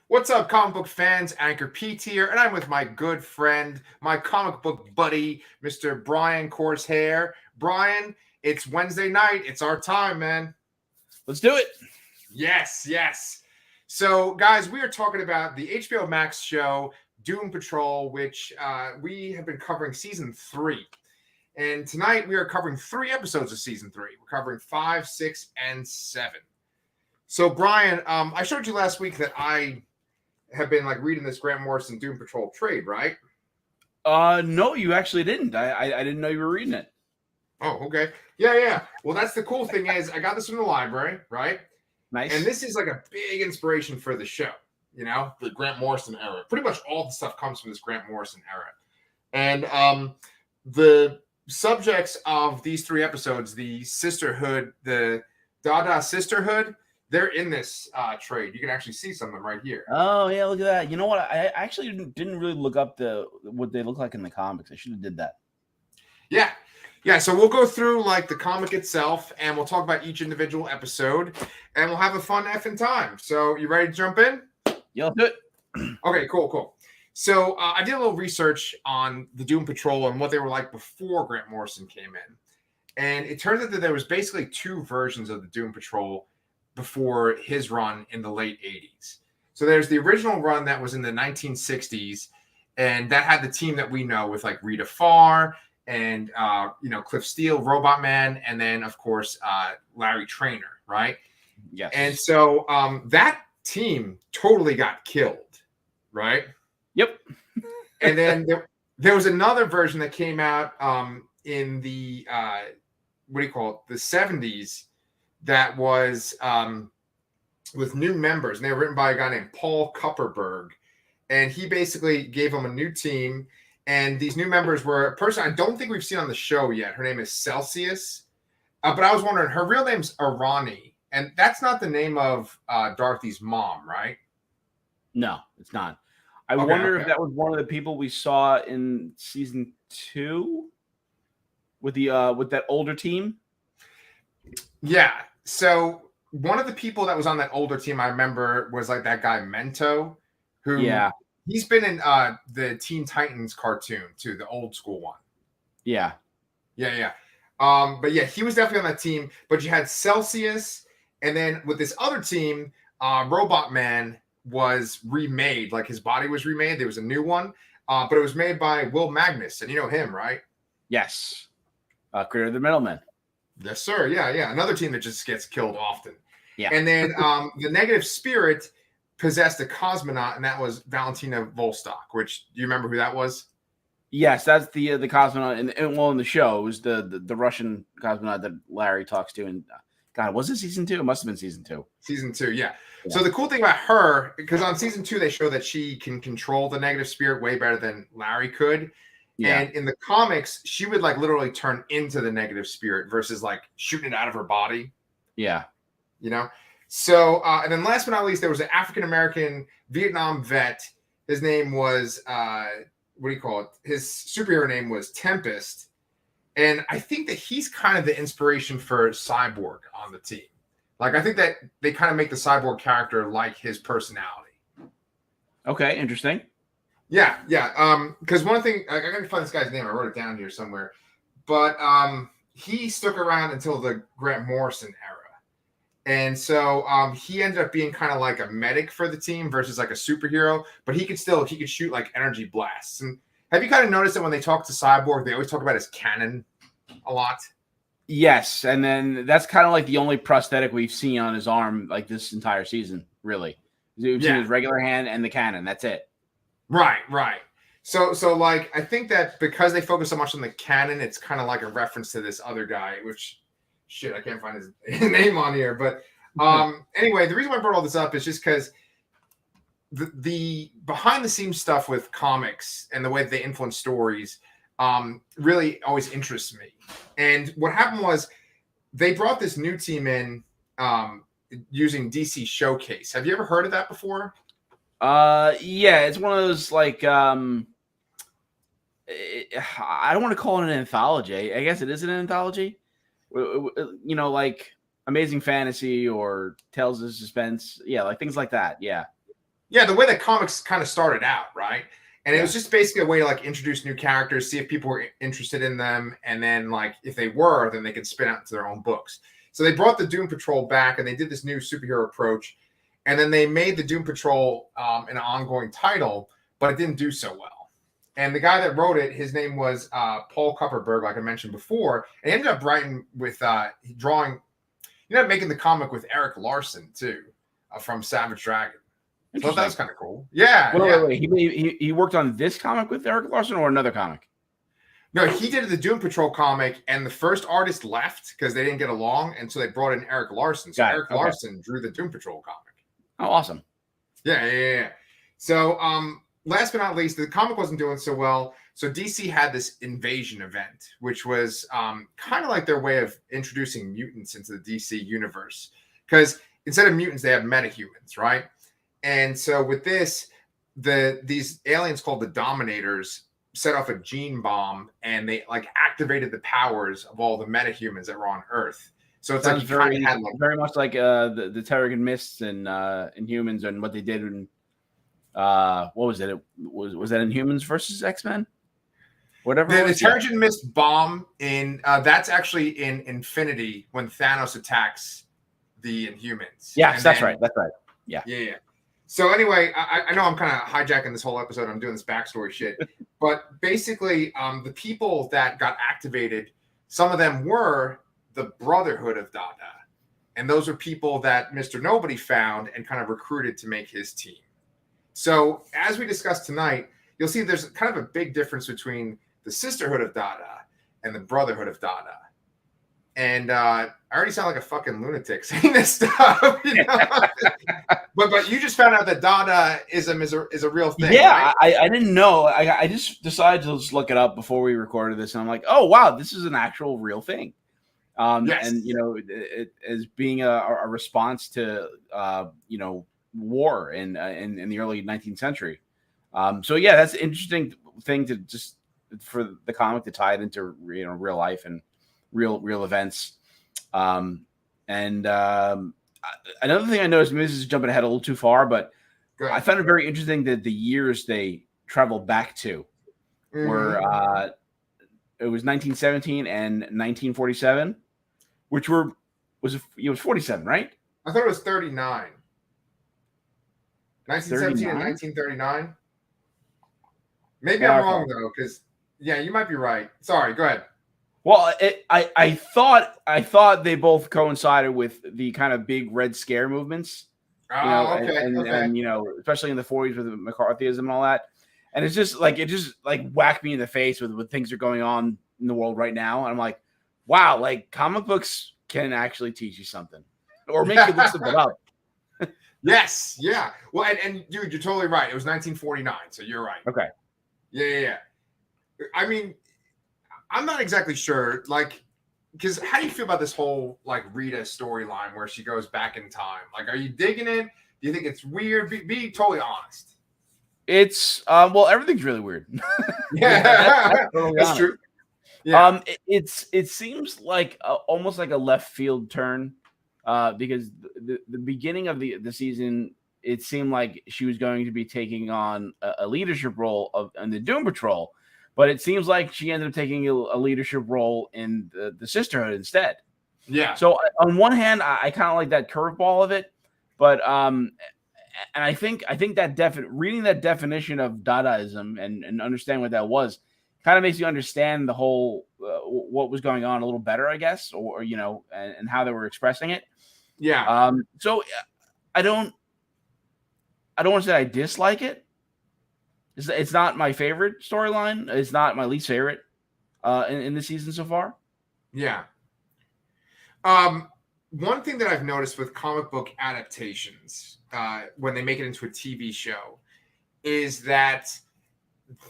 What's up, comic book fans? Anchor Pete here, and I'm with my good friend, my comic book buddy, Mr. Brian Corsair. Brian, it's Wednesday night. It's our time, man. Let's do it. Yes. So, guys, we are talking about the HBO Max show, Doom Patrol, which we have been covering season 3. And tonight we are covering 3 episodes of season 3. We're covering 5, 6, and 7. So, Brian, I showed you last week that I have been reading this Grant Morrison Doom Patrol trade, right? No, you actually didn't. I didn't know you were reading it. Oh, okay. Yeah. Well, that's the cool thing is I got this from the library, right? Nice. And this is a big inspiration for the show, the Grant Morrison era. Pretty much all the stuff comes from this Grant Morrison era. And the subjects of these 3 episodes, the sisterhood, the Dada sisterhood, they're in this trade. You can actually see some of them right here. Oh, yeah, look at that. You know what? I actually didn't really look up what they look like in the comics. I should have did that. Yeah, so we'll go through the comic itself, and we'll talk about each individual episode, and we'll have a fun effing time. So you ready to jump in? Yeah, let's do it. Okay, cool. So I did a little research on the Doom Patrol and what they were like before Grant Morrison came in. And it turns out that there was basically 2 versions of the Doom Patrol before his run in the late 80s. So there's the original run that was in the 1960s, and that had the team that we know with Rita Farr and Cliff Steele, Robot Man, and then of course Larry Trainer, right? Yes. And so that team totally got killed, right? Yep. And then there was another version that came out in the the 70s. That was with new members, and they were written by a guy named Paul Kupperberg, and he basically gave them a new team. And these new members were a person I don't think we've seen on the show yet. Her name is Celsius, but I was wondering, her real name's Arani, and that's not the name of Dorothy's mom, right? No, it's not. I wonder if that was one of the people we saw in season 2 with the with that older team. Yeah. So one of the people that was on that older team I remember was that guy Mento, who he's been in the Teen Titans cartoon too, the old school one. Yeah. But yeah, he was definitely on that team. But you had Celsius, and then with this other team, Robot Man was remade. His body was remade. There was a new one, but it was made by Will Magnus, and you know him, right? Yes. Creator of the Middleman. Yes, sir. Yeah. Another team that just gets killed often. Yeah. And then the Negative Spirit possessed a cosmonaut, and that was Valentina Volstock, which, do you remember who that was? Yes, that's the cosmonaut, and in the show, it was the Russian cosmonaut that Larry talks to. And God, was it season 2? It must have been season 2. Season 2, yeah. So the cool thing about her, because on season 2 they show that she can control the Negative Spirit way better than Larry could. Yeah. And in the comics, she would literally turn into the Negative Spirit versus shooting it out of her body. Yeah. So, and then last but not least, there was an African-American Vietnam vet. His name was, his superhero name was Tempest. And I think that he's kind of the inspiration for Cyborg on the team. I think that they kind of make the Cyborg character like his personality. Okay, interesting. Yeah. Because one thing, I gotta find this guy's name. I wrote it down here somewhere. But he stuck around until the Grant Morrison era. And so he ended up being kind of like a medic for the team versus a superhero. But he could shoot energy blasts. And have you kind of noticed that when they talk to Cyborg, they always talk about his cannon a lot? Yes, and then that's kind of the only prosthetic we've seen on his arm this entire season, really. We've seen his regular hand and the cannon. That's it. Right. So I think that because they focus so much on the cannon, it's kind of a reference to this other guy, which, shit, I can't find his name on here. But anyway, the reason why I brought all this up is just because the behind-the-scenes stuff with comics and the way that they influence stories really always interests me. And what happened was they brought this new team in using DC Showcase. Have you ever heard of that before? Yeah, it's one of those I don't want to call it an anthology. I guess it is an anthology. Like Amazing Fantasy or Tales of Suspense. Yeah, things like that. Yeah. Yeah, the way that comics kind of started out, right? And it was just basically a way to like introduce new characters, see if people were interested in them, and then like if they were, then they could spin out into their own books. So they brought the Doom Patrol back, and they did this new superhero approach, and then they made the Doom Patrol an ongoing title, but it didn't do so well. And the guy that wrote it, his name was Paul Kupperberg, like I mentioned before, and he ended up writing with drawing, making the comic with Eric Larson too, from Savage Dragon. So that was kind of cool. Yeah. Wait. He worked on this comic with Eric Larson or another comic? No, he did the Doom Patrol comic, and the first artist left because they didn't get along, and so they brought in Eric Larson. So Eric Larson drew the Doom Patrol comic. Oh, awesome. Yeah. So, last but not least, the comic wasn't doing so well. So DC had this invasion event, which was kind of like their way of introducing mutants into the DC universe. Because instead of mutants, they have metahumans, right? And so with this, these aliens called the Dominators set off a gene bomb, and they like activated the powers of all the metahumans that were on Earth. So it's Sounds very much like the Terrigen Mists and Inhumans and what they did in what was it? Was that Inhumans versus X-Men? Whatever. The Terrigen Mist bomb in that's actually in Infinity when Thanos attacks the Inhumans. Yes, that's right. Yeah. So anyway, I know I'm kind of hijacking this whole episode. I'm doing this backstory shit. But basically, the people that got activated, some of them were the Brotherhood of Dada. And those are people that Mr. Nobody found and kind of recruited to make his team. So as we discussed tonight, you'll see there's kind of a big difference between the Sisterhood of Dada and the Brotherhood of Dada. And I already sound like a fucking lunatic saying this stuff, but you just found out that Dadaism is a real thing. Yeah, right? I didn't know. I just decided to just look it up before we recorded this, and I'm like, oh wow, this is an actual real thing. Yes. And it as being a response to war in the early 19th century. So yeah, that's an interesting thing to just for the comic to tie it into real life and real events. Another thing I noticed, maybe this is jumping ahead a little too far, but I found it very interesting that the years they traveled back to were it was 1917 and 1947, which was 47, right? I thought it was 39. 1917 and 1939. Maybe I'm wrong though, because you might be right. Sorry, go ahead. Well, I thought they both coincided with the kind of big Red Scare movements. Okay. And especially in the 40s with McCarthyism and all that. And it just whacked me in the face with what things are going on in the world right now. And I'm like, wow, like comic books can actually teach you something or make you look something up. Yes. Yeah. Well, and dude, you're totally right. It was 1949. So you're right. Okay. Yeah. I mean, I'm not exactly sure, because how do you feel about this whole Rita storyline where she goes back in time? Are you digging it? Do you think it's weird? Be totally honest. It's everything's really weird. Yeah, that's true. Yeah. It seems like almost like a left field turn, because the beginning of the season, it seemed like she was going to be taking on a leadership role in the Doom Patrol. But it seems like she ended up taking a leadership role in the Sisterhood instead. Yeah. So on one hand, I kind of like that curveball of it, but and I think that reading that definition of Dadaism and understanding what that was kind of makes you understand the whole what was going on a little better, I guess, or and how they were expressing it. Yeah. So I don't want to say I dislike it. It's not my favorite storyline. It's not my least favorite in the season so far. Yeah. One thing that I've noticed with comic book adaptations, when they make it into a TV show, is that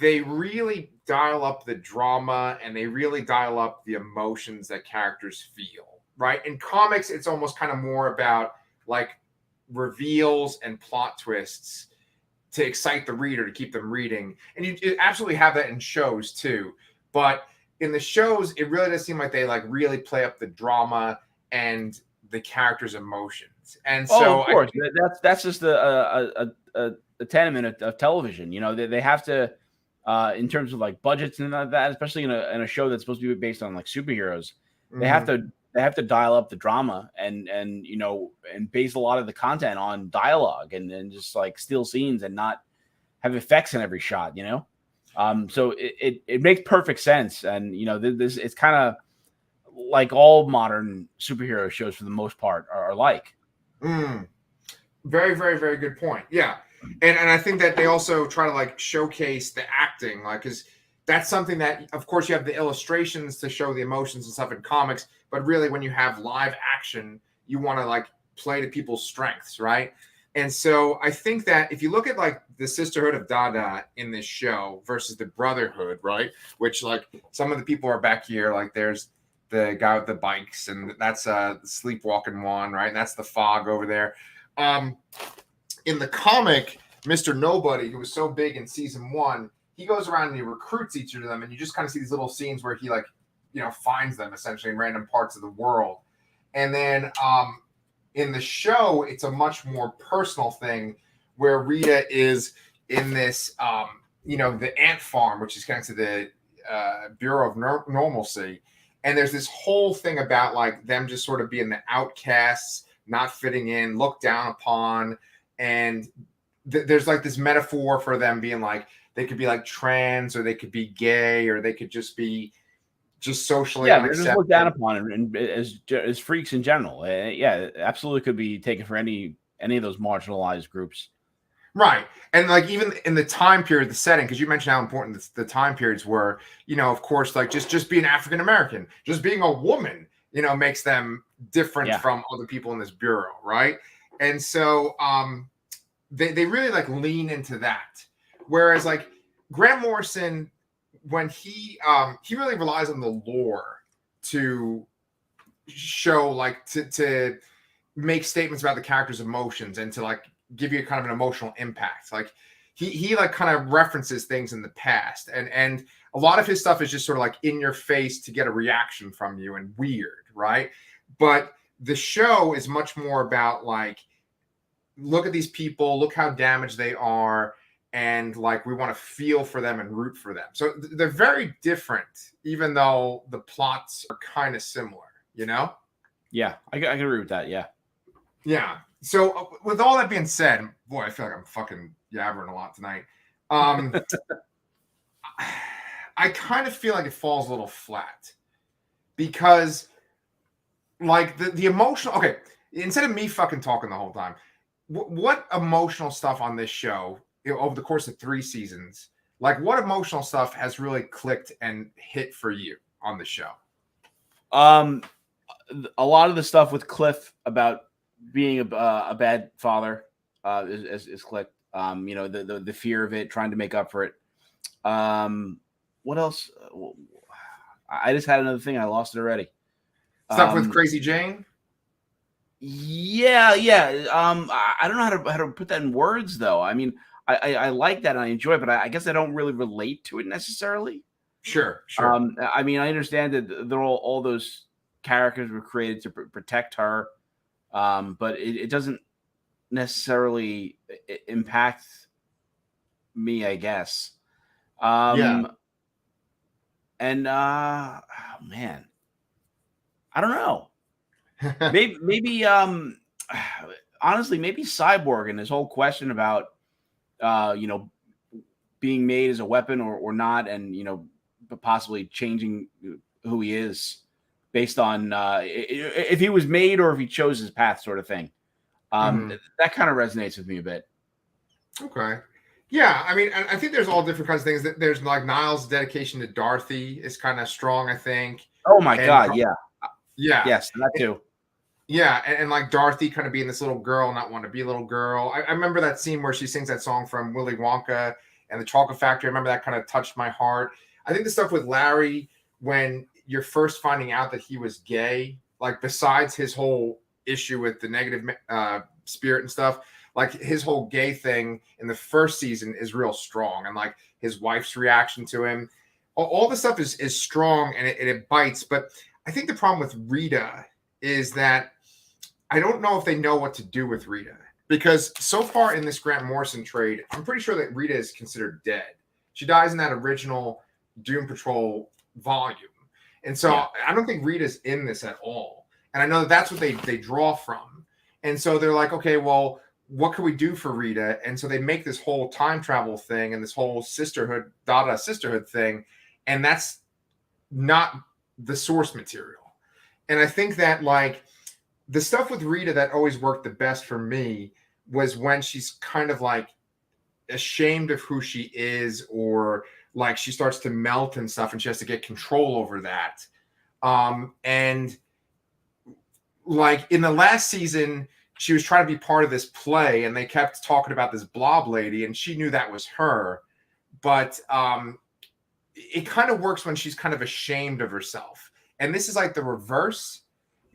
they really dial up the drama and they really dial up the emotions that characters feel, right? In comics, it's almost kind of more about reveals and plot twists to excite the reader, to keep them reading. And you absolutely have that in shows too. But in the shows, it really does seem like they really play up the drama and the character's emotion. And Oh, so of course, that's just a tenement of television. You know, they have to, in terms of like budgets and that, especially in a show that's supposed to be based on like superheroes, they have mhm. to dial up the drama and you know, and base a lot of the content on dialogue and just like steal scenes and not have effects in every shot. You know, so it makes perfect sense. And you know, this it's kind of like all modern superhero shows for the most part are like. Mm. Very, very, very good point. Yeah. And I think that they also try to like showcase the acting, like, because that's something that, of course, you have the illustrations to show the emotions and stuff in comics, but really when you have live action, you want to like play to people's strengths, right? And so I think that if you look at like the Sisterhood of Dada in this show versus the Brotherhood, right? Which like some of the people are back here, like there's the guy with the bikes, and that's the sleepwalking one, right? And that's the fog over there. Um, in the comic, Mr. Nobody, who was so big in season 1, he goes around and he recruits each of them, and you just kind of see these little scenes where he like, you know, finds them essentially in random parts of the world. And then in the show, it's a much more personal thing where Rita is in this, you know, the ant farm, which is connected to the Bureau of Normalcy. And there's this whole thing about like them just sort of being the outcasts, not fitting in, looked down upon. And there's like this metaphor for them being like, they could be like trans, or they could be gay, or they could just be just socially Yeah, they're just looked down unacceptable. upon and as freaks in general. Yeah, absolutely could be taken for any of those marginalized groups. Right. And like even in the time period, the setting, because you mentioned how important the time periods were, you know, of course, like just being African American, just being a woman, you know, makes them different Yeah, from other people in this bureau, right? And so they really like lean into that. Whereas like Grant Morrison, when he really relies on the lore to show like to make statements about the character's emotions and to like give you kind of an emotional impact. Like he like kind of references things in the past, and a lot of his stuff is just sort of like in your face to get a reaction from you and weird, right? But the show is much more about like, look at these people, look how damaged they are, and like we want to feel for them and root for them. So they're very different, even though the plots are kind of similar, you know? yeah, I can agree with that. Yeah. Yeah. So with all that being said, boy, I feel like I'm fucking yabbering a lot tonight. Um, I kind of feel like it falls a little flat because like the emotional. Okay, instead of me fucking talking the whole time, what emotional stuff on this show, you know, over the course of 3 seasons, like what emotional stuff has really clicked and hit for you on the show? Um, a lot of the stuff with Cliff about being a bad father is clicked. You know, the fear of it, trying to make up for it. What else? I just had another thing. I lost it already. Stuff with Crazy Jane? Yeah, yeah. I don't know how to put that in words though. I mean, I like that and I enjoy it, but I guess I don't really relate to it necessarily. Sure, sure. I mean, I understand that they're all those characters were created to protect her, but it doesn't necessarily impact me, I guess. Yeah. And oh, man, I don't know. Maybe honestly, maybe Cyborg and his whole question about you know, being made as a weapon or not, and you know, possibly changing who he is based on if he was made or if he chose his path, sort of thing. Mhm. That kind of resonates with me a bit. Okay. Yeah, I mean, I think there's all different kinds of things. There's like Niles' dedication to Dorothy is kind of strong, I think. Oh my And god, yeah, yeah, yes, that too. yeah, and like Dorothy kind of being this little girl, not wanting to be a little girl. I remember that scene where she sings that song from Willy Wonka and the Chocolate Factory. I remember that kind of touched my heart. I think the stuff with Larry, when you're first finding out that he was gay, like besides his whole issue with the negative spirit and stuff, like his whole gay thing in the first season is real strong, and like his wife's reaction to him, all the stuff is strong and it bites. But I think the problem with Rita is that I don't know if they know what to do with Rita, because so far in this Grant Morrison trade, I'm pretty sure that Rita is considered dead. She dies in that original Doom Patrol volume. And so I don't think Rita's in this at all. And I know that that's what they draw from. And so they're like, okay, well, what can we do for Rita? And so they make this whole time travel thing and this whole sisterhood, Dada sisterhood thing. And that's not the source material. And I think that, like, the stuff with Rita that always worked the best for me was when she's kind of like ashamed of who she is, or like she starts to melt and stuff and she has to get control over that. And like in the last season, she was trying to be part of this play and they kept talking about this blob lady and she knew that was her. But it kind of works when she's kind of ashamed of herself. And this is like the reverse,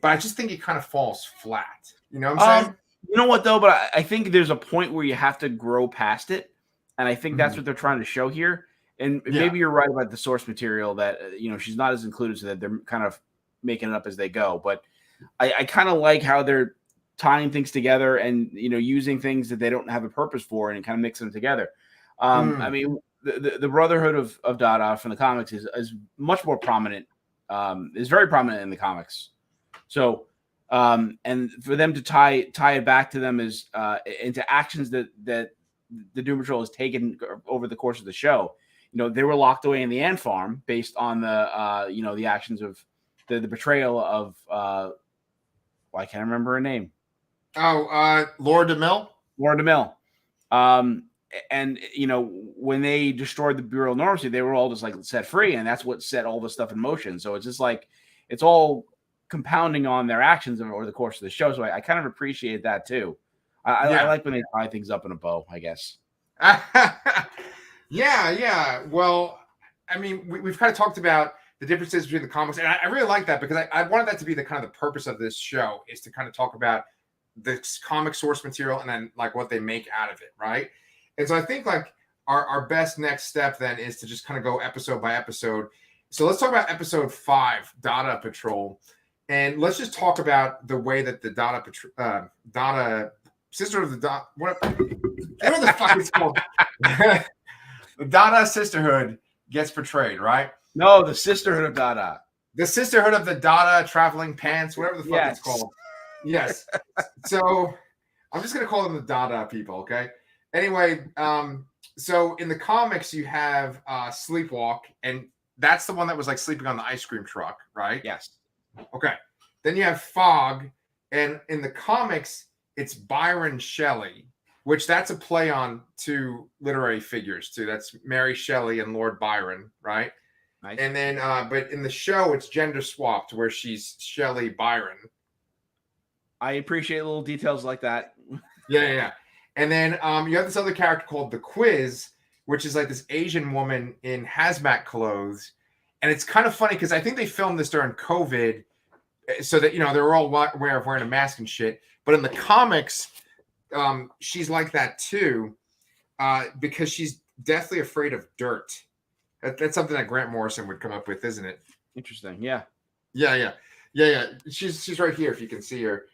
but I just think it kind of falls flat. You know what I'm saying? You know what, though? But I think there's a point where you have to grow past it. And I think that's what they're trying to show here. And maybe you're right about the source material that, she's not as included, so that they're kind of making it up as they go. But I kind of like how they're tying things together and, using things that they don't have a purpose for and kind of mixing them together. I mean, the Brotherhood of Dada from the comics is much more prominent, is very prominent in the comics. So, and for them to tie it back to them is into actions that the Doom Patrol has taken over the course of the show. They were locked away in the ant farm based on the the actions of the betrayal of I can't remember her name. Laura DeMille. Laura DeMille. And when they destroyed the Bureau of Normalcy, they were all just like set free, and that's what set all the stuff in motion. So it's just like it's all compounding on their actions over the course of the show. So I kind of appreciate that too. I like when they tie things up in a bow, I guess. Yeah. Well, I mean, we've kind of talked about the differences between the comics, and I really like that because I wanted that to be the kind of the purpose of this show, is to kind of talk about the comic source material and then like what they make out of it, right? And so I think like our best next step then is to just kind of go episode by episode. So let's talk about episode 5, Dada Patrol. And let's just talk about the way that the Dada Sister of the Dada, whatever the fuck it's called. The Dada Sisterhood gets portrayed, right? No, the Sisterhood of Dada. The Sisterhood of the Dada Traveling Pants, whatever the fuck it's called. Yes. So I'm just going to call them the Dada people, okay? Anyway, so in the comics, you have Sleepwalk, and that's the one that was like sleeping on the ice cream truck, right? Yes. Okay. Then you have Fog, and in the comics, it's Byron Shelley, which that's a play on two literary figures too. That's Mary Shelley and Lord Byron, right? Nice. And then, but in the show, it's gender swapped, where she's Shelley Byron. I appreciate little details like that. Yeah. And then you have this other character called the Quiz, which is like this Asian woman in hazmat clothes. And it's kind of funny because I think they filmed this during COVID so that, they were all aware of wearing a mask and shit. But in the comics, she's like that too, because she's deathly afraid of dirt. That's something that Grant Morrison would come up with, isn't it? Interesting. Yeah. She's right here if you can see her.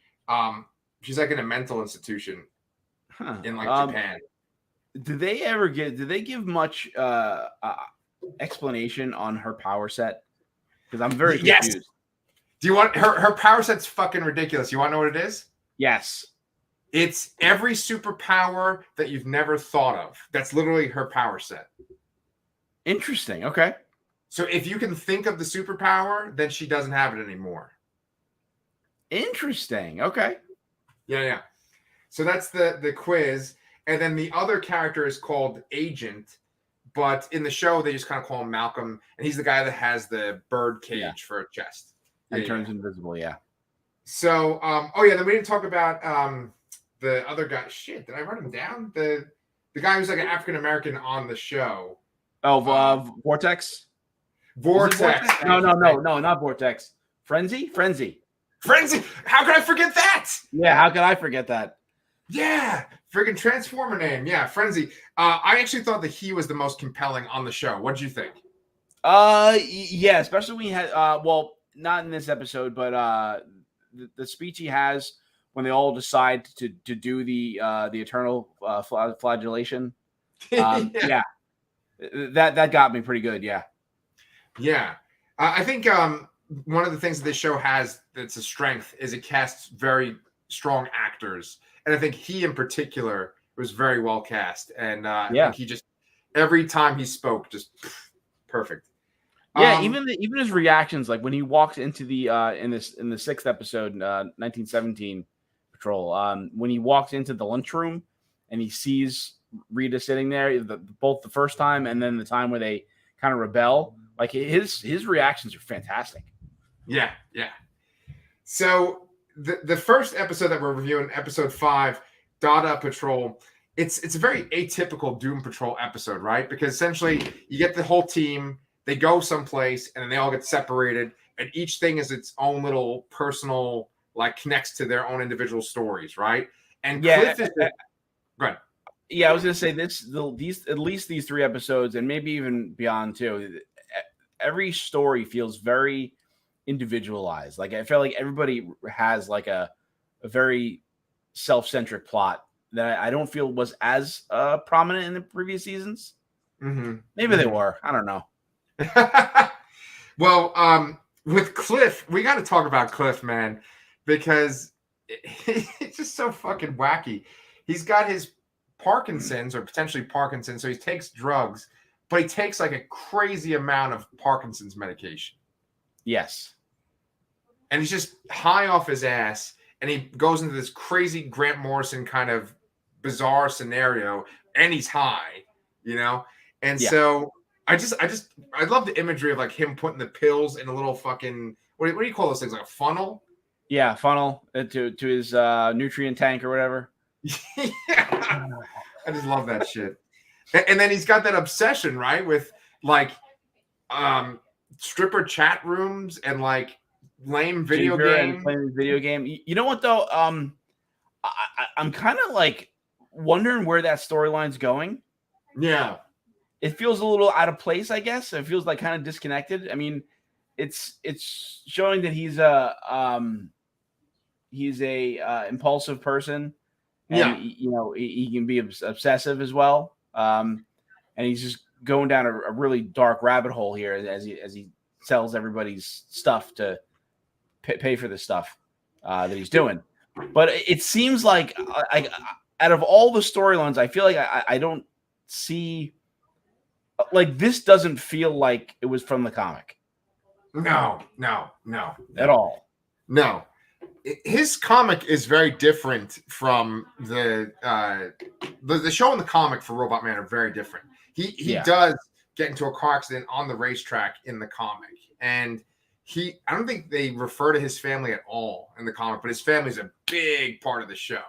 She's like in a mental institution in like Japan. Did they give much explanation on her power set? Because I'm very confused. Yes. Do you want her power set's fucking ridiculous? You want to know what it is? Yes. It's every superpower that you've never thought of. That's literally her power set. Interesting. Okay. So if you can think of the superpower, then she doesn't have it anymore. Interesting. Okay. Yeah. So that's the Quiz. And then the other character is called Agent, but in the show they just kind of call him Malcolm, and he's the guy that has the bird cage for a chest. And turns invisible, yeah. So then we didn't talk about the other guy. Shit, did I write him down? The guy who's like an African American on the show. Oh, Vortex? Vortex. No, not Vortex. Frenzy. How could I forget that? Yeah, how could I forget that? Yeah, friggin' Transformer name. Yeah, Frenzy. I actually thought that he was the most compelling on the show. What did you think? Yeah, especially when he had, not in this episode, but the speech he has when they all decide to do the eternal flagellation. Yeah. That got me pretty good. Yeah. Yeah. I think one of the things that this show has that's a strength is it casts very strong actors. And I think he in particular was very well cast. And I think he just, every time he spoke, just perfect. Yeah, even his reactions, like when he walks into the in the 6th episode, 1917 Patrol, when he walks into the lunchroom and he sees Rita sitting there, both the first time and then the time where they kind of rebel, like his reactions are fantastic. Yeah. So the first episode that we're reviewing, episode 5, DADA Patrol, it's a very atypical Doom Patrol episode, right? Because essentially you get the whole team, they go someplace, and then they all get separated, and each thing is its own little personal, like connects to their own individual stories, right? And Cliff is go ahead. Yeah, I was gonna say these at least these 3 episodes, and maybe even beyond too. Every story feels very individualized. Like I feel like everybody has like a very self-centric plot that I don't feel was as prominent in the previous seasons. Maybe they were. I don't know. Well, with Cliff, we got to talk about Cliff, man, because it's just so fucking wacky. He's got his Parkinson's or potentially Parkinson's, so he takes drugs, but he takes like a crazy amount of Parkinson's medication. Yes. And he's just high off his ass, and he goes into this crazy Grant Morrison kind of bizarre scenario, and he's high, you know? And so I love the imagery of like him putting the pills in a little fucking, what do you call those things? Like a funnel? Yeah, funnel to his nutrient tank or whatever. Yeah. I just love that shit. And then he's got that obsession, right? With like stripper chat rooms and like lame video games. Playing video game. You know what though? I'm kind of like wondering where that storyline's going. Yeah. It feels a little out of place, I guess. It feels like kind of disconnected. I mean, it's showing that he's a impulsive person. And he can be obsessive as well. And he's just going down a really dark rabbit hole here as he sells everybody's stuff to pay for the stuff that he's doing. But it seems like out of all the storylines, I feel like I don't see, like, this doesn't feel like it was from the comic. No. At all. No. His comic is very different from the show and the comic for Robot Man are very different. He does get into a car accident on the racetrack in the comic, and I don't think they refer to his family at all in the comic, but his family is a big part of the show.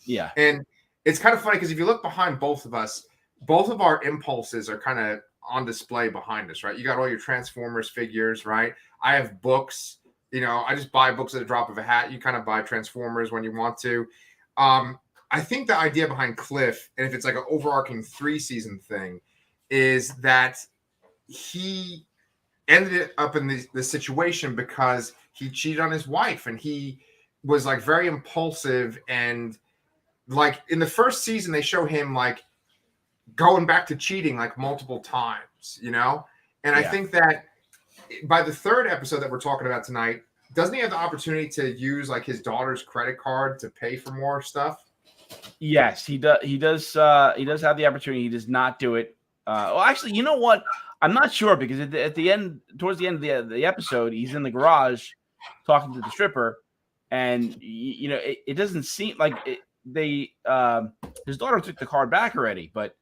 Yeah, and it's kind of funny because if you look behind both of us, both of our impulses are kind of on display behind us, right? You got all your Transformers figures, right? I have books. You know, I just buy books at the drop of a hat. You kind of buy Transformers when you want to. I think the idea behind Cliff, and if it's like an overarching 3-season thing, is that he ended up in this situation because he cheated on his wife, and he was like very impulsive. And like in the first season, they show him like going back to cheating like multiple times, you know? And I think that by the 3rd episode that we're talking about tonight, doesn't he have the opportunity to use like his daughter's credit card to pay for more stuff? Yes, he does. He does have the opportunity. He does not do it. Well, actually, you know what? I'm not sure because at the end, towards the end of the episode, he's in the garage talking to the stripper, and you know, it doesn't seem like his daughter took the card back already, but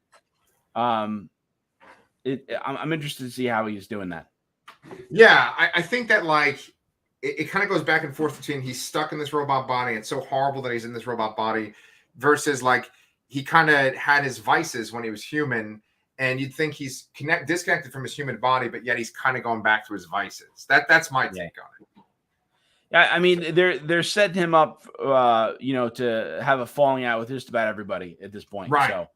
I'm interested to see how he's doing that. Yeah, I think that like it kind of goes back and forth between he's stuck in this robot body. It's so horrible that he's in this robot body versus like he kind of had his vices when he was human, and you'd think he's disconnected from his human body, but yet he's kind of going back to his vices. That's my take on it. Yeah, I mean they're setting him up, you know, to have a falling out with just about everybody at this point. Right. So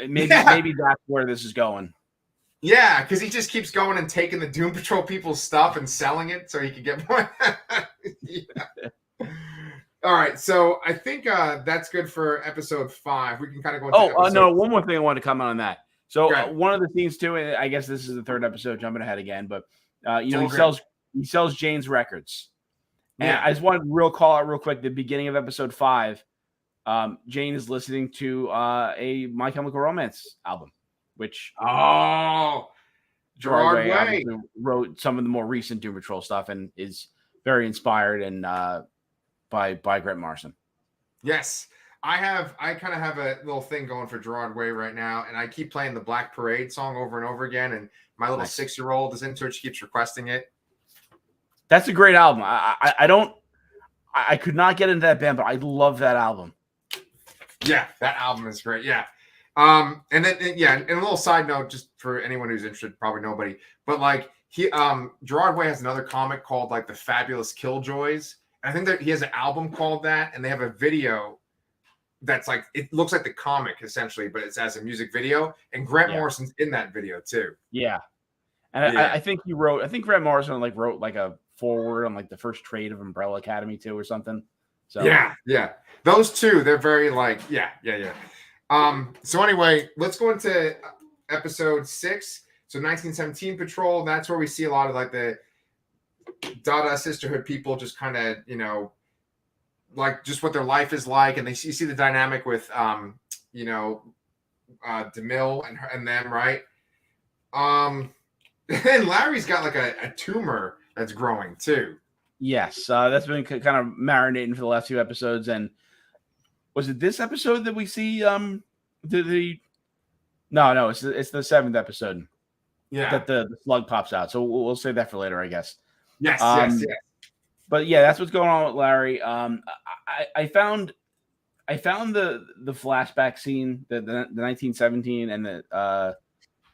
maybe that's where this is going. Yeah, because he just keeps going and taking the Doom Patrol people's stuff and selling it so he can get more. All right, so I think that's good for episode 5. We can kind of go into episode. No, one more thing I wanted to comment on that. So Okay. one of the scenes too, and I guess this is the 3rd episode, jumping ahead again, but you know, all he sells Jane's records. And Yeah. I just wanted to call out real quick the beginning of episode 5. Jane is listening to a My Chemical Romance album, which Gerard Way obviously wrote some of the more recent Doom Patrol stuff and is very inspired and by Grant Morrison. Yes. I kind of have a little thing going for Gerard Way right now, and I keep playing the Black Parade song over and over again, and my little 6-year-old is into it. She keeps requesting it. That's a great album. I could not get into that band, but I love that album. Yeah, that album is great. Yeah. And then and a little side note, just for anyone who's interested, probably nobody, but like Gerard Way has another comic called like The Fabulous Killjoys. And I think that he has an album called that, and they have a video that's like, it looks like the comic essentially, but it's as a music video, and Grant Morrison's in that video too. Yeah. And I think Grant Morrison wrote like a forward on like the first trade of Umbrella Academy too or something. So yeah. Those two, they're very like, yeah. So anyway, let's go into episode 6. So 1917 Patrol, that's where we see a lot of like the Dada sisterhood people just kind of, you know, like just what their life is like, and you see the dynamic with DeMille and them, right? And Larry's got like a tumor that's growing too. Yes, that's been kind of marinating for the last 2 episodes. And was it this episode that we see No, it's the 7th episode. Yeah, that the slug pops out. So we'll save that for later, I guess. Yes. But yeah, that's what's going on with Larry. I found the flashback scene, the 1917 and then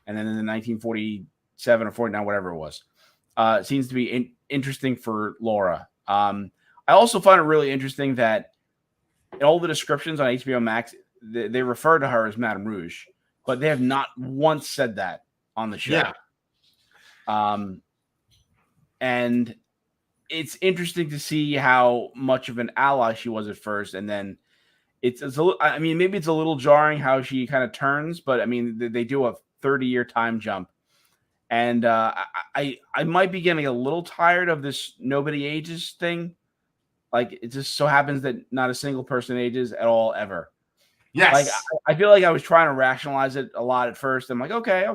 in the 1947 or 49, whatever it was, seems to be interesting for Laura. I also find it really interesting that in all the descriptions on HBO Max, they refer to her as Madame Rouge, but they have not once said that on the show. Yeah. And it's interesting to see how much of an ally she was at first, and then it's a little, I mean, maybe it's a little jarring how she kind of turns, but I mean, they do a 30-year time jump, and I might be getting a little tired of this nobody ages thing. Like, it just so happens that not a single person ages at all ever. Yes. Like, I feel like I was trying to rationalize it a lot at first. I'm like, okay,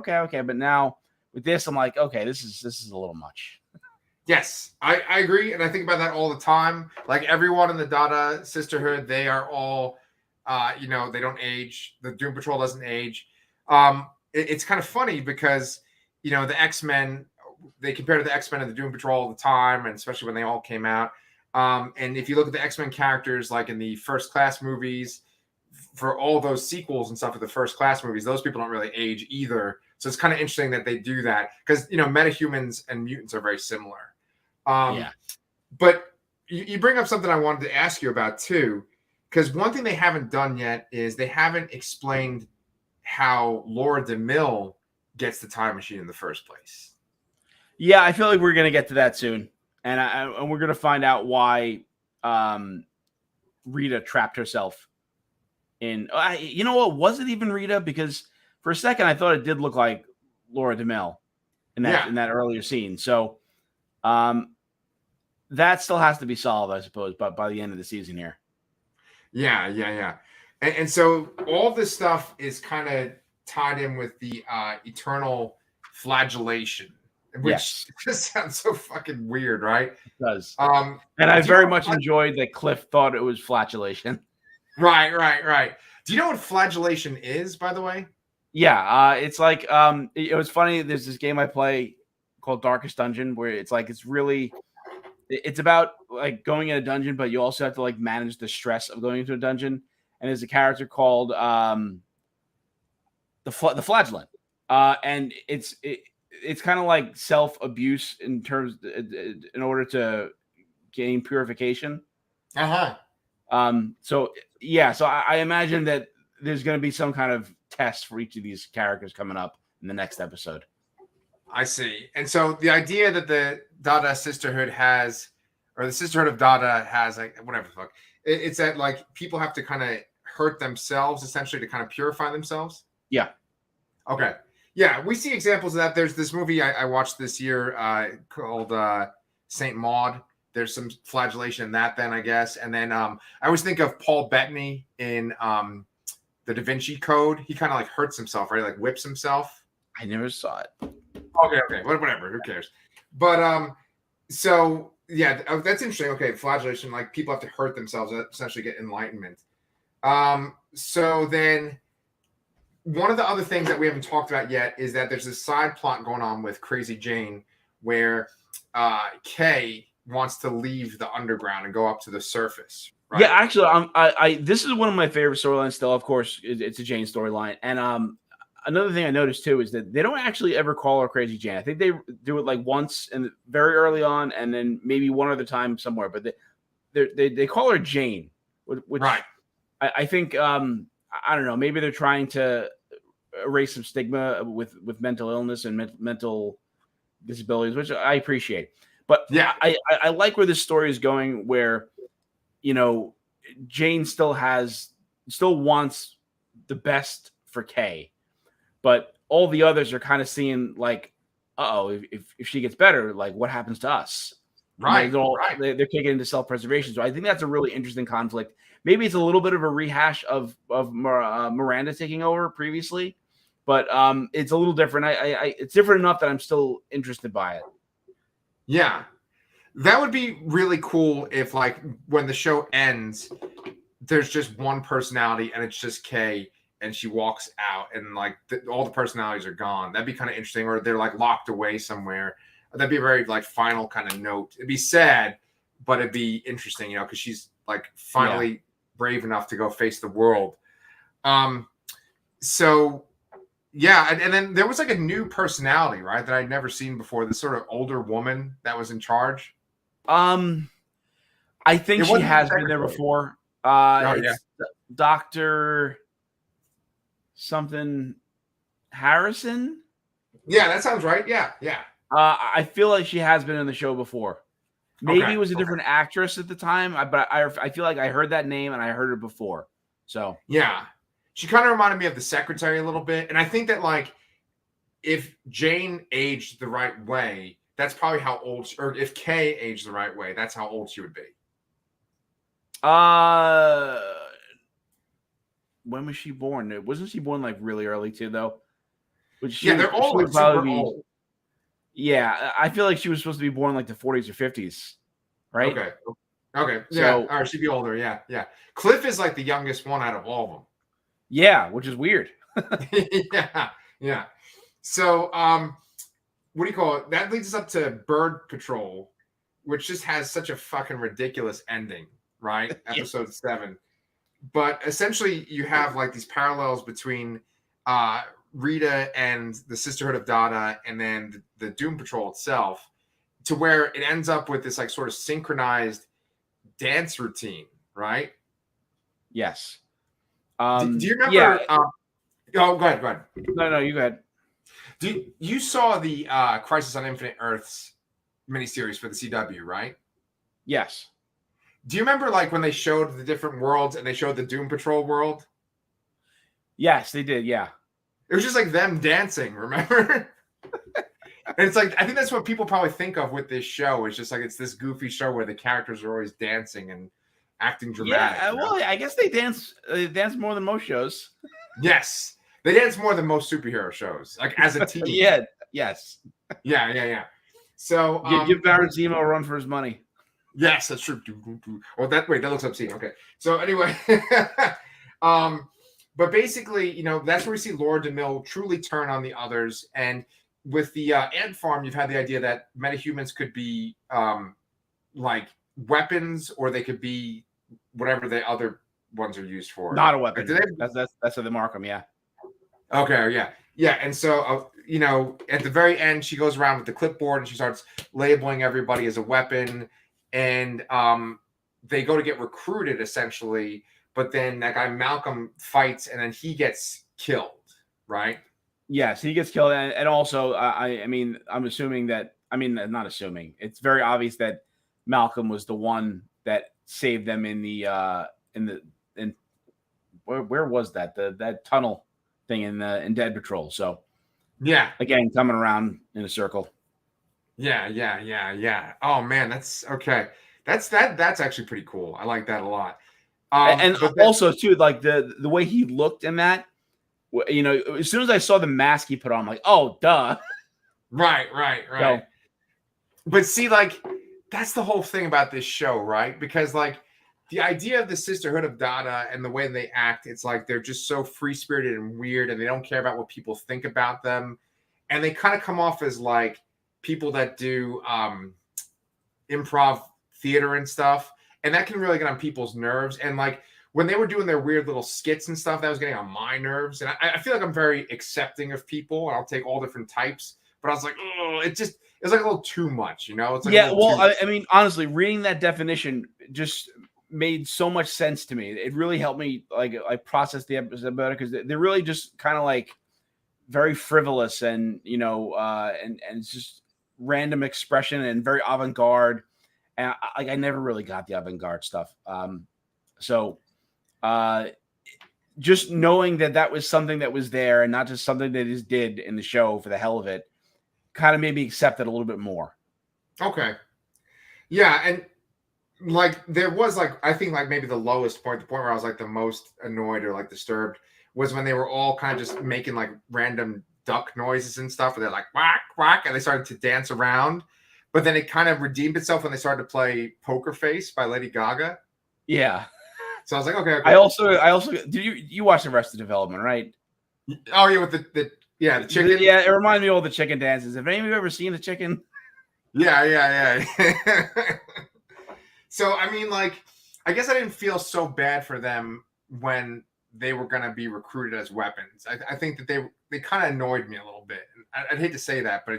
but now with this, I'm like, okay, this is a little much. Yes, I agree, and I think about that all the time. Like everyone in the Dada sisterhood, they are all, they don't age. The Doom Patrol doesn't age. It's kind of funny because, the X-Men, they compare to the X-Men and the Doom Patrol all the time, and especially when they all came out. And if you look at the X-Men characters, like in the First Class movies, for all those sequels and stuff of the First Class movies, those people don't really age either. So it's kind of interesting that they do that because, metahumans and mutants are very similar. But you bring up something I wanted to ask you about too, because one thing they haven't done yet is they haven't explained how Laura DeMille gets the time machine in the first place. Yeah, I feel like we're gonna get to that soon, and we're gonna find out why Rita trapped herself in. You know what? Was it even Rita? Because for a second I thought it did look like Laura DeMille in that earlier scene. So. That still has to be solved, I suppose, but by the end of the season here. Yeah. And so all this stuff is kind of tied in with the eternal flagellation, which just sounds so fucking weird, right? It does. And I very much enjoyed that Cliff thought it was flatulation. Right. Do you know what flagellation is, by the way? Yeah, it's like it was funny. There's this game I play called Darkest Dungeon where it's about like going in a dungeon, but you also have to like manage the stress of going into a dungeon. And there's a character called the Flagellant, and it's kind of like self-abuse in order to gain purification. So I imagine that there's going to be some kind of test for each of these characters coming up in the next episode. I see. And so the idea that the Dada sisterhood has, or the sisterhood of Dada has, like whatever the fuck, It's that like people have to kind of hurt themselves essentially to kind of purify themselves. Yeah. Okay. Yeah, we see examples of that. There's this movie I watched this year called Saint Maud. There's some flagellation in that, then I guess. And then I always think of Paul Bettany in the Da Vinci Code. He kind of like hurts himself, right? Like whips himself. I never saw it. Okay, whatever. Who cares? But so yeah, that's interesting. Okay, flagellation, like people have to hurt themselves to essentially get enlightenment. So then one of the other things that we haven't talked about yet is that there's this side plot going on with Crazy Jane where Kay wants to leave the underground and go up to the surface. Right? Yeah, actually, I this is one of my favorite storylines still. Of course, it's a Jane storyline. And another thing I noticed too is that they don't actually ever call her Crazy Jane. I think they do it like once and very early on, and then maybe one other time somewhere. But they call her Jane, which right. I think I don't know. Maybe they're trying to erase some stigma with mental illness and mental disabilities, which I appreciate. But yeah, I like where this story is going, where Jane still wants the best for Kay, but all the others are kind of seeing like, if she gets better, like what happens to us? Right. They're taking into self-preservation. So I think that's a really interesting conflict. Maybe it's a little bit of a rehash of Miranda taking over previously, but it's a little different. It's different enough that I'm still interested by it. Yeah. That would be really cool if, like, when the show ends, there's just one personality and it's just Kay, and she walks out and, like, all the personalities are gone. That'd be kind of interesting. Or they're, like, locked away somewhere. That'd be a very, like, final kind of note. It'd be sad, but it'd be interesting, because she's, like, finally brave enough to go face the world. So, yeah, and then there was, like, a new personality, right, that I'd never seen before. This sort of older woman that was in charge. I think she has been there before. It's Dr. something Harrison. Yeah, that sounds right. Yeah. I feel like she has been in the show before. Maybe it was a different actress at the time, but I feel like I heard that name and I heard her before. So yeah, she kind of reminded me of the secretary a little bit, and I think that like if Jane aged the right way, that's probably how old, or if Kay aged the right way, that's how old she would be. When was she born? Wasn't she born like really early too, though? They're all super old. Yeah, I feel like she was supposed to be born like the 40s or 50s, right? Okay. Yeah. All right, she'd be older. Yeah. Cliff is like the youngest one out of all of them. Yeah, which is weird. Yeah. So, what do you call it? That leads us up to Bird Patrol, which just has such a fucking ridiculous ending, right? Episode 7. But essentially, you have like these parallels between Rita and the Sisterhood of Dada, and then the Doom Patrol itself, to where it ends up with this like sort of synchronized dance routine, right? Yes. Do you remember? Yeah. Go ahead. No, you go ahead. You saw the Crisis on Infinite Earths miniseries for the CW, right? Yes. Do you remember like when they showed the different worlds and they showed the Doom Patrol world? Yes, they did. Yeah. It was just like them dancing, remember? And it's like, I think that's what people probably think of with this show. It's just like, it's this goofy show where the characters are always dancing and acting dramatic. Yeah, well, I guess they dance more than most shows. Yes. They dance more than most superhero shows, like as a team. Yeah. Yes. Yeah. So give Baron Zemo a run for his money. Yes, that's true. Well, that looks obscene. Okay. So anyway, but basically, that's where we see Laura DeMille truly turn on the others. And with the ant farm, you've had the idea that metahumans could be like weapons, or they could be whatever the other ones are used for. Not a weapon. That's how they mark them. Yeah. Okay. Yeah. And so, at the very end, she goes around with the clipboard and she starts labeling everybody as a weapon. And they go to get recruited, essentially. But then that guy Malcolm fights, and then he gets killed, right? Yes, he gets killed. And also, I'm assuming that – not assuming. It's very obvious that Malcolm was the one that saved them in where was that that tunnel thing in Dead Patrol. So Yeah. again, coming around in a circle. Yeah. Oh man, that's okay. That's actually pretty cool. I like that a lot. And but then, also too, like the way he looked in that, you know, as soon as I saw the mask he put on, I'm like, oh, duh. right. So, But see, like, that's the whole thing about this show, right? Because like the idea of the Sisterhood of Dada and the way they act, it's like they're just so free spirited and weird, and they don't care about what people think about them, and they kind of come off as like people that do improv theater and stuff, and that can really get on people's nerves. And like when they were doing their weird little skits and stuff, that was getting on my nerves. And I feel like I'm very accepting of people, and I'll take all different types. But I was like, oh, it's like a little too much, you know? It's like I mean, honestly, reading that definition just made so much sense to me. It really helped me like I process the episode better because they're really just kind of like very frivolous and you know and it's just random expression and very avant-garde. And I never really got the avant-garde stuff. So just knowing that was something that was there and not just something they just did in the show for the hell of it kind of made me accept it a little bit more. Okay. Yeah. And like there was like, I think like maybe the lowest point, the point where I was like the most annoyed or like disturbed was when they were all kind of just making like random duck noises and stuff. And they're like, whack, whack. And they started to dance around. But then it kind of redeemed itself when they started to play Poker Face by Lady Gaga. Yeah. So I was like, okay. I also did you watch Arrested Development, right? Oh yeah, with the chicken. Yeah, it reminded me of all the chicken dances. Have any of you ever seen the chicken? Yeah. So I mean, like, I guess I didn't feel so bad for them when they were gonna be recruited as weapons. I think that they kind of annoyed me a little bit. I'd hate to say that, but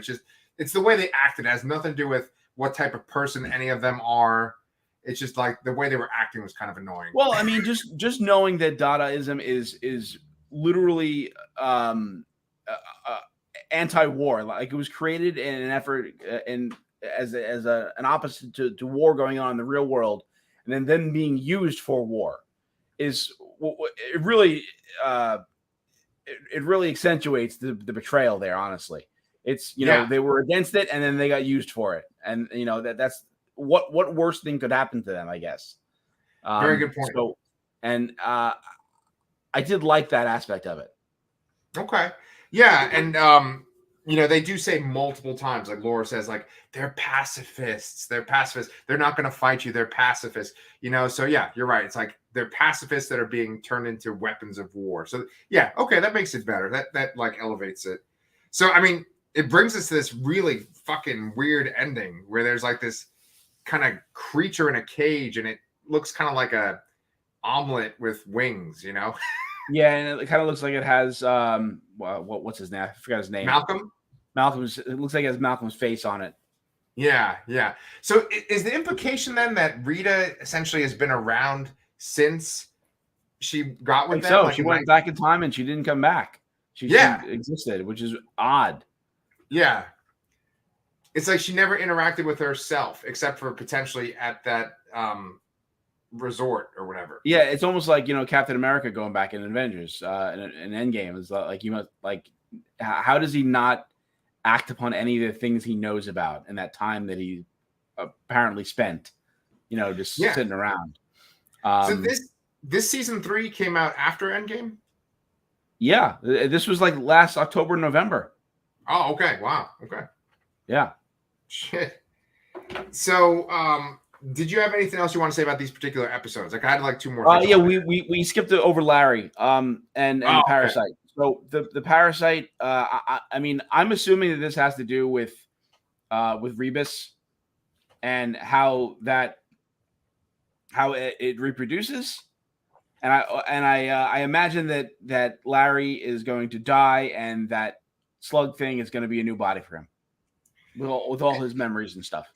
it's the way they acted. It has nothing to do with what type of person any of them are. It's just like the way they were acting was kind of annoying. Well, I mean, just knowing that Dadaism is literally anti-war. Like it was created in an effort as an opposite to war going on in the real world, and then being used for war is it really accentuates the betrayal there. Honestly, it's you know they were against it and then they got used for it, and you know that's what worse thing could happen to them, I guess. Very good point. So, and I did like that aspect of it. Okay. Yeah. And, you know, they do say multiple times, like Laura says, like, they're pacifists. They're pacifists. They're not going to fight you. They're pacifists. You know, so yeah, you're right. It's like they're pacifists that are being turned into weapons of war. So yeah, okay, that makes it better. That like elevates it. So, I mean, it brings us to this really fucking weird ending where there's like this kind of creature in a cage and it looks kind of like a omelet with wings, you know? Yeah, and it kind of looks like it has what's his name? I forgot his name. Malcolm's. It looks like it has Malcolm's face on it. Yeah. So is the implication then that Rita essentially has been around since she got with them? So she went back in time and she didn't come back. She existed, which is odd. Yeah. It's like she never interacted with herself except for potentially at that resort or whatever. Yeah, it's almost like, you know, Captain America going back in Avengers in Endgame. It's like, you must like, how does he not act upon any of the things he knows about in that time that he apparently spent, you know, just sitting around. So this season 3 came out after Endgame? Yeah, this was like last October, November. Oh, okay. Wow. Okay. Yeah. Shit. So, did you have anything else you want to say about these particular episodes? Like I had like 2 more. Yeah, we skipped over Larry and the Parasite. Okay. So the Parasite. I mean, I'm assuming that this has to do with Rebus and how it reproduces, and I imagine that Larry is going to die and that slug thing is going to be a new body for him with all his memories and stuff.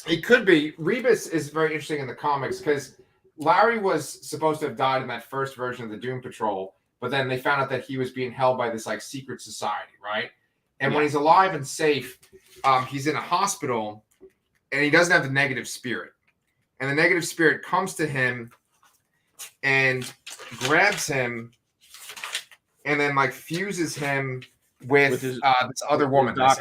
It could be. Rebus is very interesting in the comics because Larry was supposed to have died in that first version of the Doom Patrol, but then they found out that he was being held by this like secret society, right? And when he's alive and safe, he's in a hospital and he doesn't have the negative spirit. and the negative spirit comes to him and grabs him, and then like fuses him with this other woman, this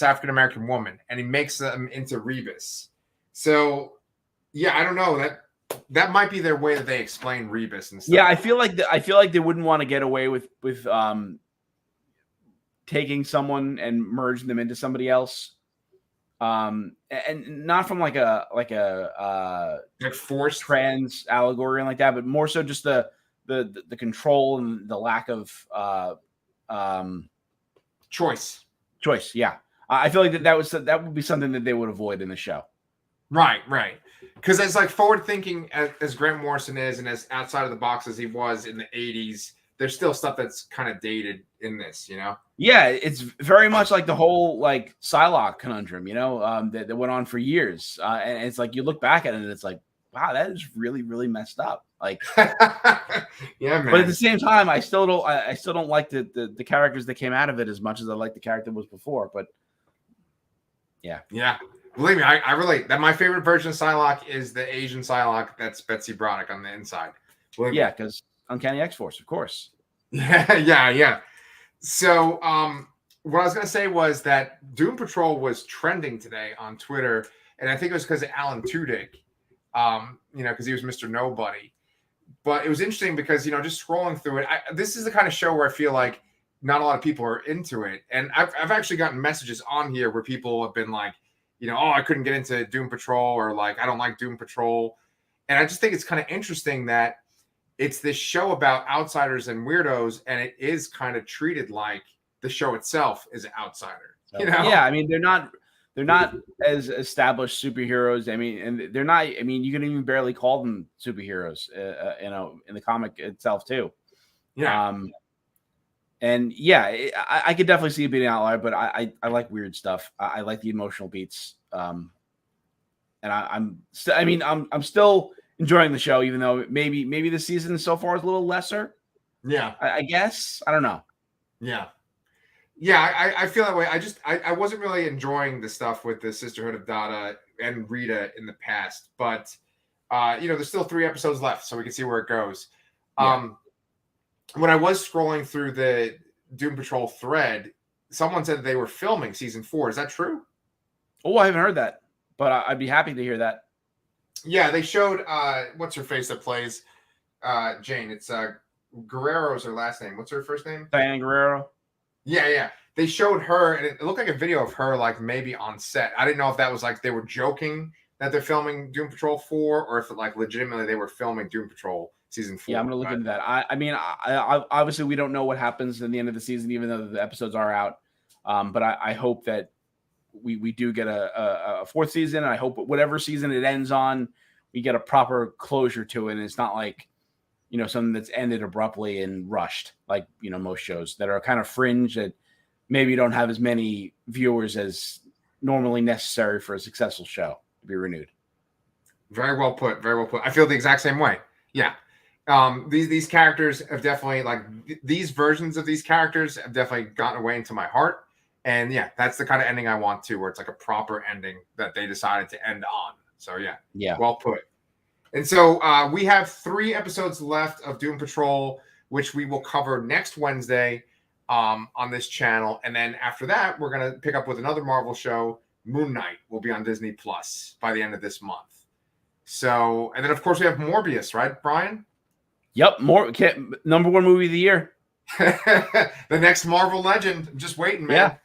African American woman, and he makes them into Rebus. So yeah, I don't know, that might be their way that they explain Rebus and stuff. Yeah, I feel like they wouldn't want to get away with taking someone and merging them into somebody else. And not from like forced trans allegory and like that, but more so just the control and the lack of choice. Yeah, I feel like that would be something that they would avoid in the show. Right. Because as like forward thinking as Grant Morrison is, and as outside of the box as he was in the 80s, there's still stuff that's kind of dated in this, you know? Yeah, it's very much like the whole like Psylocke conundrum, you know, that went on for years. And it's like you look back at it and it's like, wow, that is really, really messed up. Like, yeah, man. But at the same time, I still don't like the characters that came out of it as much as I like the character that was before. But yeah. Believe me, I relate. That my favorite version of Psylocke is the Asian Psylocke that's Betsy Braddock on the inside. Yeah, because Uncanny X-Force, of course. Yeah. So, what I was going to say was that Doom Patrol was trending today on Twitter, and I think it was because of Alan Tudyk, because he was Mr. Nobody. But it was interesting because, just scrolling through it, this is the kind of show where I feel like not a lot of people are into it. And I've actually gotten messages on here where people have been like, I couldn't get into Doom Patrol, or like, I don't like Doom Patrol. And I just think it's kind of interesting that it's this show about outsiders and weirdos, and it is kind of treated like the show itself is an outsider. Yeah, I mean, they're not as established superheroes. I mean, and they're not. I mean, you can even barely call them superheroes. In the comic itself too. Yeah. And yeah, I could definitely see it being an outlier, but I like weird stuff. I like the emotional beats. And I'm still enjoying the show, even though maybe the season so far is a little lesser. Yeah. I guess. I don't know. Yeah. I feel that way. I wasn't really enjoying the stuff with the Sisterhood of Dada and Rita in the past, but there's still 3 episodes left, so we can see where it goes. Yeah. When I was scrolling through the Doom Patrol thread, someone said they were filming season 4. Is that true? Oh, I haven't heard that, but I'd be happy to hear that. Yeah, they showed what's her face that plays Jane. It's Guerrero's her last name. What's her first name? Diane Guerrero. Yeah. They showed her, and it looked like a video of her, like maybe on set. I didn't know if that was like they were joking that they're filming Doom Patrol 4, or if like legitimately they were filming Doom Patrol season 4. Yeah, I'm gonna look into that. I mean, obviously we don't know what happens in the end of the season, even though the episodes are out. But I hope that we do get a 4th season, and I hope whatever season it ends on, we get a proper closure to it, and it's not like something that's ended abruptly and rushed, like most shows that are kind of fringe that maybe don't have as many viewers as normally necessary for a successful show to be renewed. Very well put. I feel the exact same way. Yeah. These characters have definitely, like, these versions of these characters have definitely gotten away into my heart. And yeah, that's the kind of ending I want too, where it's like a proper ending that they decided to end on. So yeah, well put. And so we have 3 episodes left of Doom Patrol, which we will cover next Wednesday on this channel. And then after that, we're going to pick up with another Marvel show. Moon Knight will be on Disney Plus by the end of this month. So, and then of course we have Morbius, right, Brian? Yep, number 1 movie of the year. The next Marvel legend. I'm just waiting, man.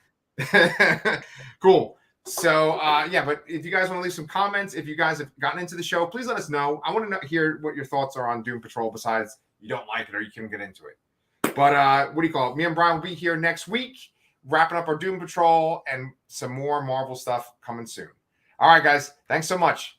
Yeah. Cool. So, but if you guys want to leave some comments, if you guys have gotten into the show, please let us know. I want to hear what your thoughts are on Doom Patrol, besides you don't like it or you can get into it. But what do you call it? Me and Brian will be here next week, wrapping up our Doom Patrol and some more Marvel stuff coming soon. All right, guys. Thanks so much.